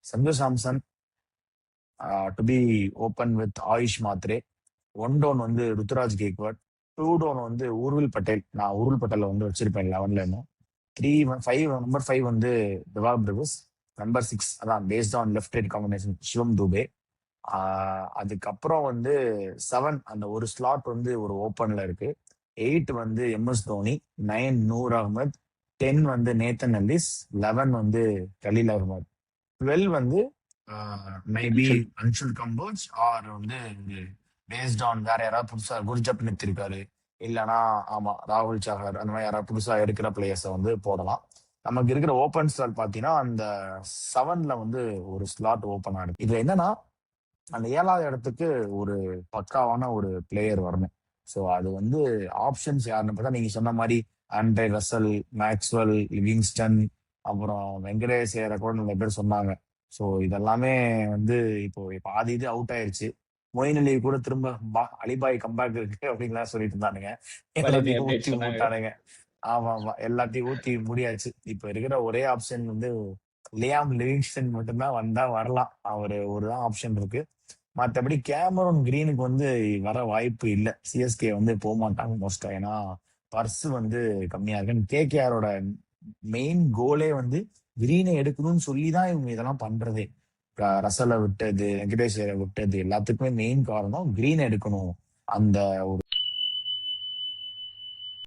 Sanju Samson to be open with Ayush Mhatre. 1 down வந்து Ruturaj Gaikwad. 2 down வந்து ஊர்வில் பட்டேல். நான் ஊர்வில் பட்டேல வந்து வச்சிருப்பேன் 11ல இன்னும். 5 நம்பர் 5 வந்து திவாக் பிரவிஸ். நம்பர் 6 அதான் based on left right combination Shivam Dube. அதுக்கப்புறம் வந்து 7 அந்த ஒரு ஸ்லாட் வந்து ஒரு ஓப்பன்ல இருக்கு. 8 வந்து எம்எஸ் தோனி. 9 நூர் அகமது. 10 வந்து நேத்தன் எல்லிஸ். 11 வந்து கலீல் அகமது. 12 வந்து மேபி அன்ஷுல். அன்ஷுல் கம்போஜ் ஆர் வந்து பேஸ்ட் ஆன் வேற யாராவது புதுசா குர்ஜப்னித் இருக்காரு. இல்லனா ஆமா ராகுல் சஹர் அந்த மாதிரி யாராவது புதுசா எடுக்கிற பிளேயர்ஸை வந்து போடலாம். நமக்கு இருக்கிற ஓப்பன் ஸ்லாட் பாத்தீங்கன்னா அந்த 7ல வந்து ஒரு ஸ்லாட் ஓப்பன் ஆகுது. இது என்னன்னா அந்த 7வது இடத்துக்கு ஒரு பக்காவான ஒரு பிளேயர் வரணும். ஸோ அது வந்து ஆப்ஷன்ஸ் யாருன்னு பார்த்தா நீங்க சொன்ன மாதிரி ஆண்ட்ரே ரசல், மேக்ஸ்வெல், லிவிங்ஸ்டன், அப்புறம் வெங்கடேஷ் ஐயரை கூட நிறைய பேர் சொன்னாங்க. ஸோ இதெல்லாமே வந்து இப்போ பாதி இது அவுட் ஆயிருச்சு. மொயின் அலி கூட திரும்ப அலிபாய் கம்பேக் இருக்கு அப்படின்லாம் சொல்லிட்டு இருந்தானுங்க. பழைய எல்லாத்தையும் அப்டேட் ஊத்தி சொன்னாங்க. விட்டானுங்க. ஆமா ஆமா எல்லாத்தையும் ஊத்தி முடியாச்சு. இப்ப இருக்கிற ஒரே ஆப்ஷன் வந்து லியாம் லிவிங்ஸ்டன் மட்டும்தான் வந்தா வரலாம். அவரு ஒரு தான் ஆப்ஷன் இருக்கு. மற்றபடி கேமரூன் கிரீனுக்கு வந்து வர வாய்ப்பு இல்லை. சிஎஸ்கே வந்து போக மாட்டாங்க மோஸ்டா. ஏன்னா பர்ஸ் வந்து கம்மியா இருக்கு. கேகேஆரோட மெயின் கோலே வந்து கிரீனை எடுக்கணும்னு சொல்லிதான் இவங்க இதெல்லாம் பண்றதே. ரசலை விட்டது, வெங்கடேஷ் ஐயரை விட்டது எல்லாத்துக்குமே மெயின் காரணம் கிரீன் எடுக்கணும். அந்த ஒரு